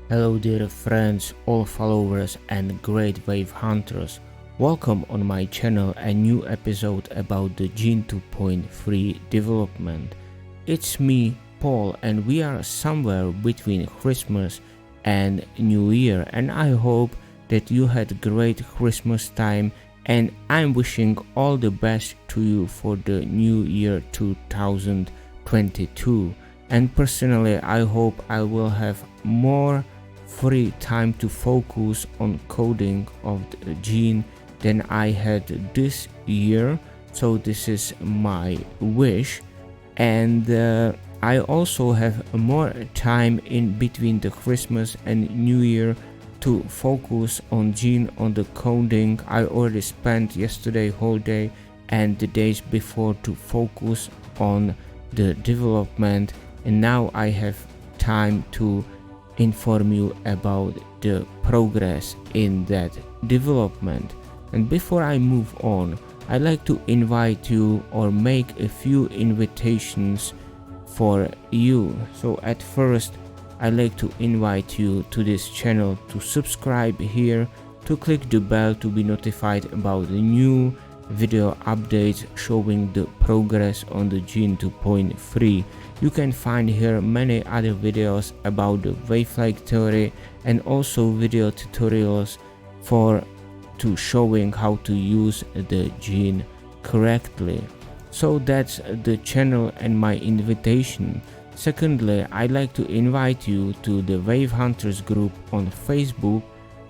Hello dear friends, all followers and great wave hunters. Welcome on my channel a new episode about the Gene 2.3 development. It's me, Paul, and we are somewhere between Christmas and New Year, and I hope that you had great Christmas time, and I'm wishing all the best to you for the new year 2022. And personally, I hope I will have more free time to focus on coding of the gene than I had this year. So this is my wish, and I also have more time in between the Christmas and New Year to focus on gene on the coding. I already spent yesterday whole day and the days before to focus on the development, and now I have time to inform you about the progress in that development. And before I move on, I'd like to invite you or make a few invitations for you. So at first, I'd like to invite you to this channel to subscribe here, to click the bell to be notified about the new video updates showing the progress on the Gene 2.3. You can find here many other videos about the wave-like theory and also video tutorials to showing how to use the gene correctly. So that's the channel and my invitation. Secondly, I'd like to invite you to the Wave Hunters group on Facebook,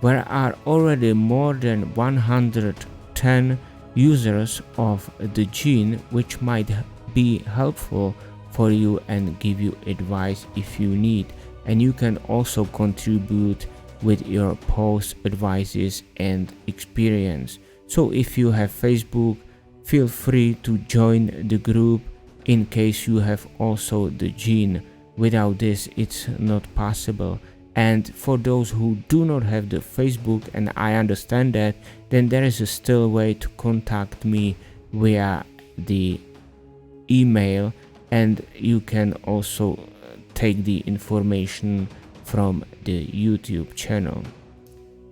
where are already more than 110 users of the gene, which might be helpful for you and give you advice if you need. And you can also contribute with your post advices and experience. So if you have Facebook, feel free to join the group in case you have also the gene. Without this, it's not possible. And for those who do not have the Facebook, and I understand that, then there is a still way to contact me via the email, and you can also take the information from the YouTube channel.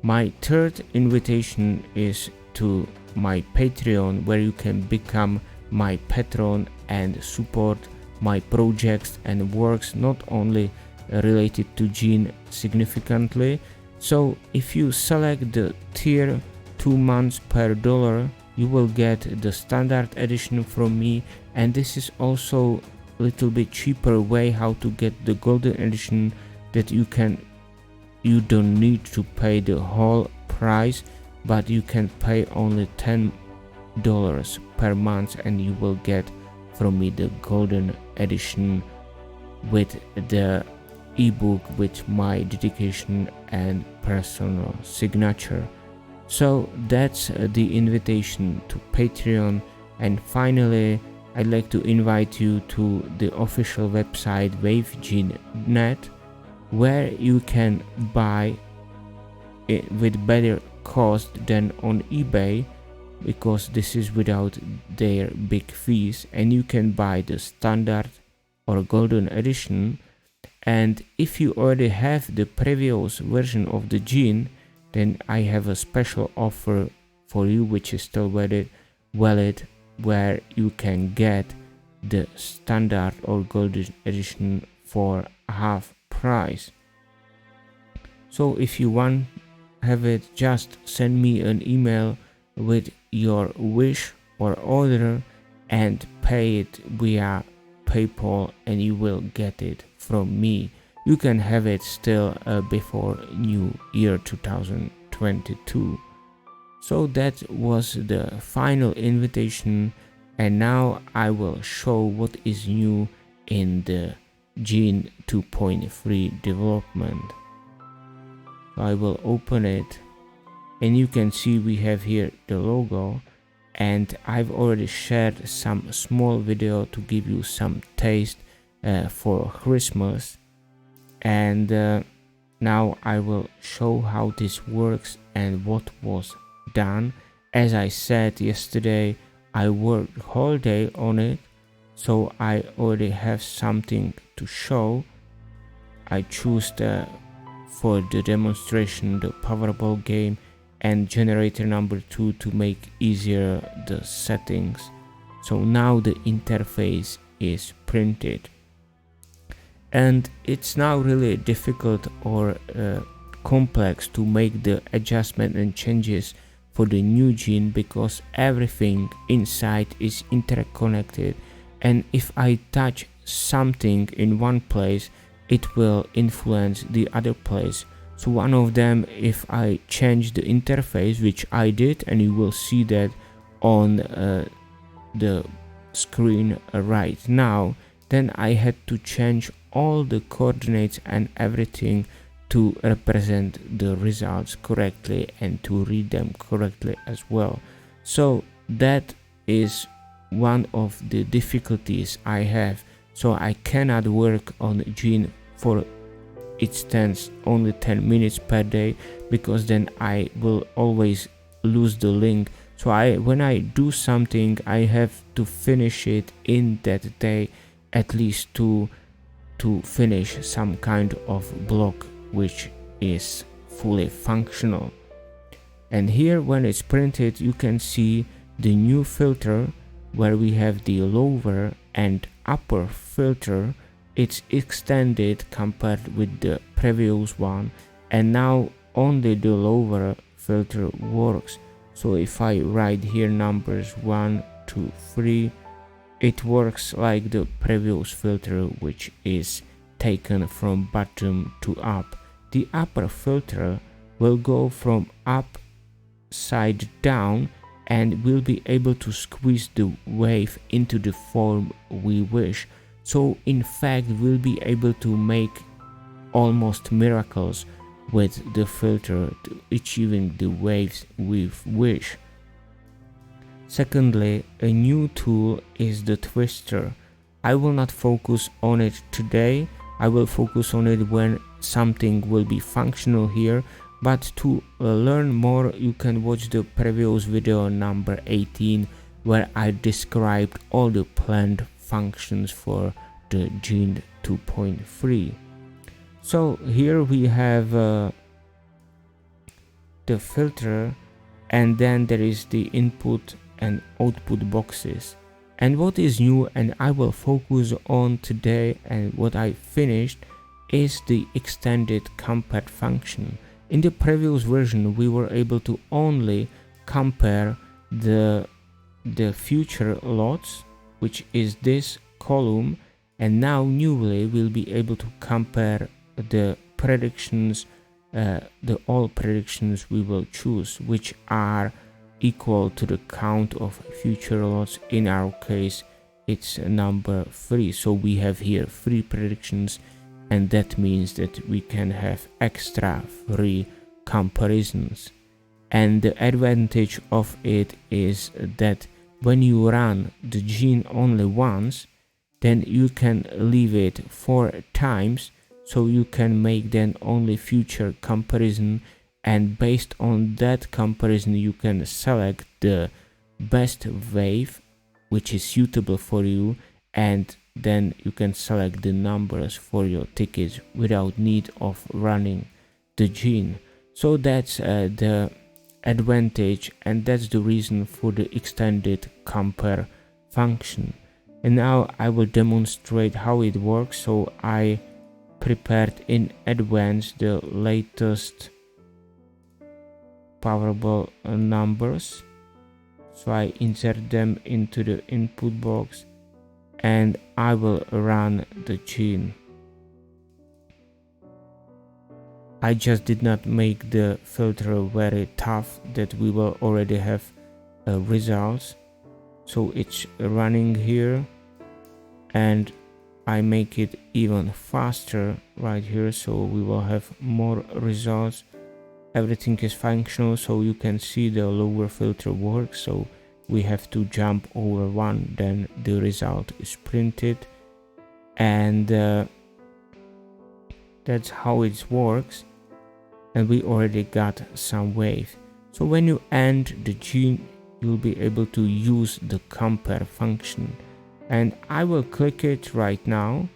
My third invitation is to my Patreon, where you can become my patron and support my projects and works, not only related to gene significantly. So if you select the tier 2 months per $1, you will get the standard edition from me, and this is also a little bit cheaper way how to get the golden edition, that you don't need to pay the whole price, but you can pay only $10 per month and you will get from me the golden edition with the ebook with my dedication and personal signature. So that's the invitation to Patreon. And finally, I'd like to invite you to the official website WaveGene.net, where you can buy it with better cost than on eBay, because this is without their big fees, and you can buy the standard or golden edition. And if you already have the previous version of the gene, then I have a special offer for you which is still valid, where you can get the standard or golden edition for half price. So if you want have it, just send me an email with your wish or order and pay it via PayPal, and you will get it from me. You can have it still before New Year 2022. So that was the final invitation, and now I will show what is new in the Gene 2.3 development. I will open it, and you can see we have here the logo, and I've already shared some small video to give you some taste for Christmas. And now I will show how this works and what was done. As I said yesterday, I worked whole day on it, so I already have something to show. I choose the for the demonstration, the powerball game, and generator number 2 to make easier the settings. So now the interface is printed, and it's now really difficult or complex to make the adjustment and changes for the new gene, because everything inside is interconnected, and if I touch something in one place, it will influence the other place. So one of them, if I change the interface, which I did, and you will see that on the screen right now, then I had to change all the coordinates and everything to represent the results correctly and to read them correctly as well. So that is one of the difficulties I have. So I cannot work on gene for instance only 10 minutes per day, because then I will always lose the link. So when I do something, I have to finish it in that day, at least to finish some kind of block which is fully functional. And here, when it's printed, you can see the new filter where we have the lower and upper filter. It's extended compared with the previous one, and now only the lower filter works. So if I write here numbers 1, 2, 3, it works like the previous filter, which is taken from bottom to up. The upper filter will go from upside down and will be able to squeeze the wave into the form we wish. So in fact, we'll be able to make almost miracles with the filter to achieving the waves we wish. Secondly, a new tool is the twister. I will not focus on it today. I will focus on it when something will be functional here, but to learn more, you can watch the previous video number 18, where I described all the planned functions for the Gene 2.3. So here we have the filter, and then there is the input and output boxes. And what is new and I will focus on today, and what I finished, is the extended compare function. In the previous version, we were able to only compare the future lots, which is this column, and now newly we'll be able to compare the predictions, all predictions we will choose, which are equal to the count of future lots. In our case, it's number 3. So we have here 3 predictions, and that means that we can have extra 3 comparisons. And the advantage of it is that when you run the gene only once, then you can leave it 4 times, so you can make then only future comparison, and based on that comparison you can select the best wave which is suitable for you, and then you can select the numbers for your tickets without need of running the gene. So that's the advantage, and that's the reason for the extended compare function. And now I will demonstrate how it works. So I prepared in advance the latest Powerball numbers, so I insert them into the input box and I will run the gene. I just did not make the filter very tough, that we will already have results. So it's running here, and I make it even faster right here, so we will have more results. Everything is functional, so you can see the lower filter works. So we have to jump over 1, then the result is printed, and that's how it works. And we already got some wave. So when you end the gene, you'll be able to use the compare function, and I will click it right now,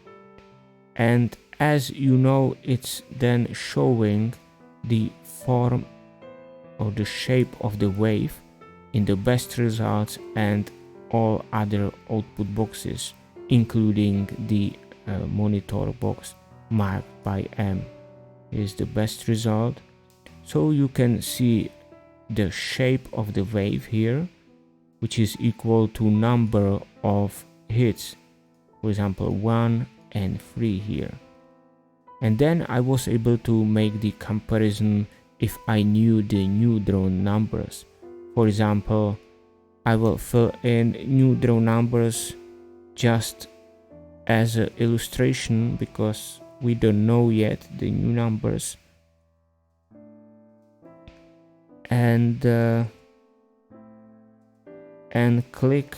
and as you know, it's then showing the form or the shape of the wave in the best results and all other output boxes, including the monitor box marked by M is the best result. So you can see the shape of the wave here, which is equal to number of hits, for example 1 and 3 here. And then I was able to make the comparison if I knew the new drawn numbers. For example, I will fill in new drawn numbers just as an illustration because we don't know yet the new numbers. And click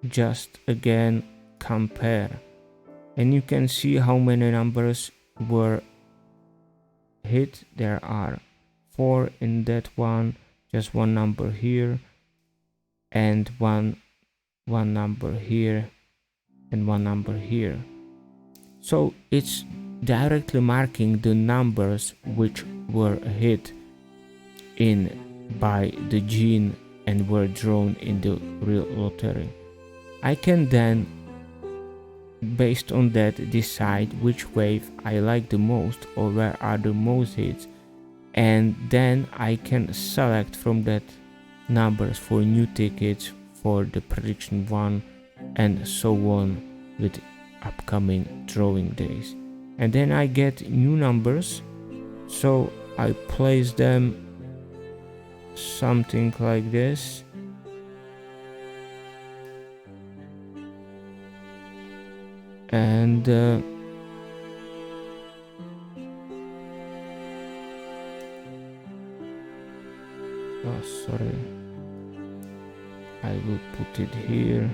just again compare, and you can see how many numbers were hit. There are 4 in that one, just one number here, and one number here, and one number here. So it's directly marking the numbers which were hit in by the gene and were drawn in the real lottery. I can then, based on that, decide which wave I like the most or where are the most hits, and then I can select from that numbers for new tickets for the prediction 1 and so on with upcoming drawing days. And then I get new numbers, so I place them something like this, and sorry, I will put it here.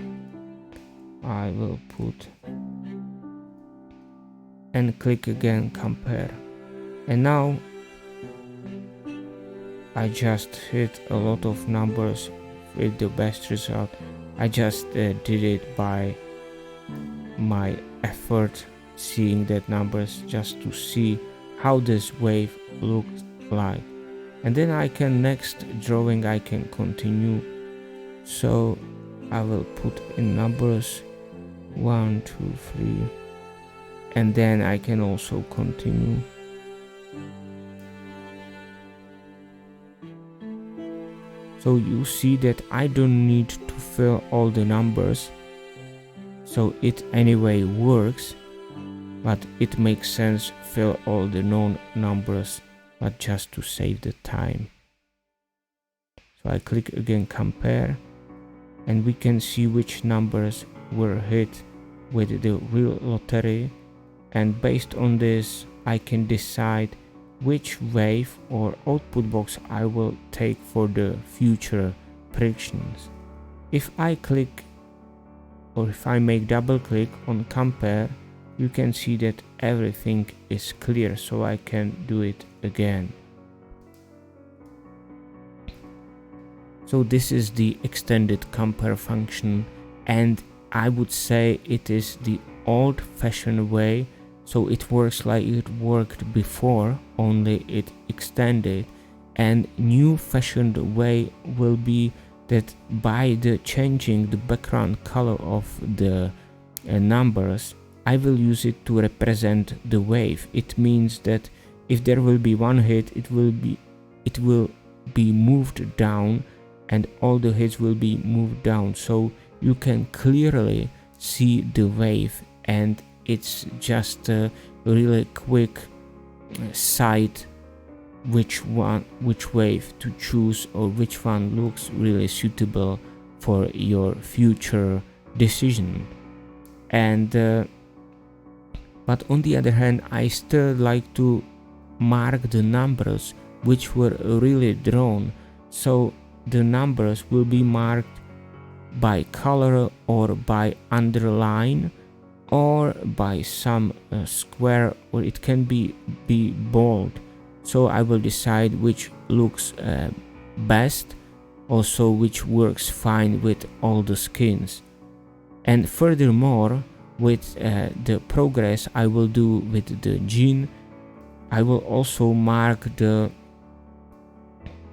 I will put and click again compare, and now I just hit a lot of numbers with the best result. I just did it by my effort, seeing that numbers just to see how this wave looks like. And then I can next drawing I can continue, so I will put in numbers 1, 2, 3, and then I can also continue. So you see that I don't need to fill all the numbers, so it anyway works, but it makes sense fill all the known numbers, but just to save the time. So I click again compare, and we can see which numbers were hit with the real lottery, and based on this I can decide which wave or output box I will take for the future predictions. If I click, or if I make double click on compare, you can see that everything is clear, so I can do it again. So this is the extended compare function, and I would say it is the old-fashioned way. So it works like it worked before, only it extended. And new-fashioned way will be that by the changing the background color of the numbers, I will use it to represent the wave. It means that if there will be one hit, it will be moved down, and all the hits will be moved down. So you can clearly see the wave, and it's just a really quick sight which wave to choose, or which one looks really suitable for your future decision. And but on the other hand, I still like to mark the numbers which were really drawn, so the numbers will be marked by color or by underline or by some square, or it can be bold. So I will decide which looks best, also which works fine with all the skins. And furthermore, with the progress I will do with the gene. I will also mark the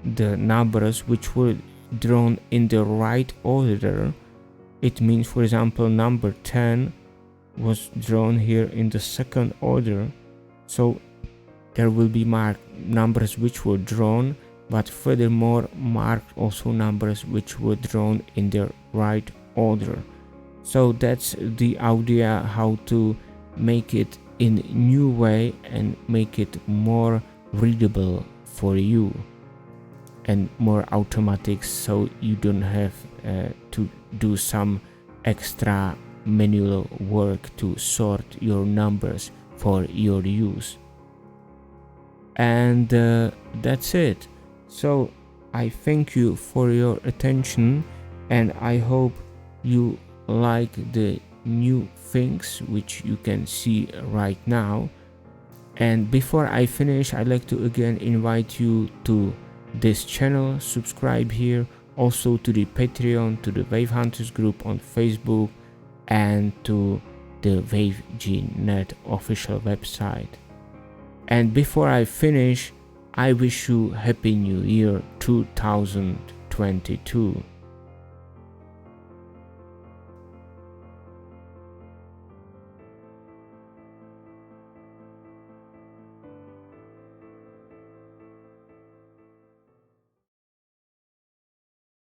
numbers which were drawn in the right order. It means, for example, number 10 was drawn here in the second order, so there will be marked numbers which were drawn, but furthermore marked also numbers which were drawn in the right order. So that's the idea, how to make it in a new way and make it more readable for you and more automatic, so you don't have to do some extra manual work to sort your numbers for your use. And that's it. So I thank you for your attention, and I hope you like the new things which you can see right now. And before I finish, I'd like to again invite you to this channel, subscribe here, also to the Patreon, to the Wave Hunters group on Facebook, and to the WaveGene.net official website. And before I finish, I wish you Happy New Year 2022.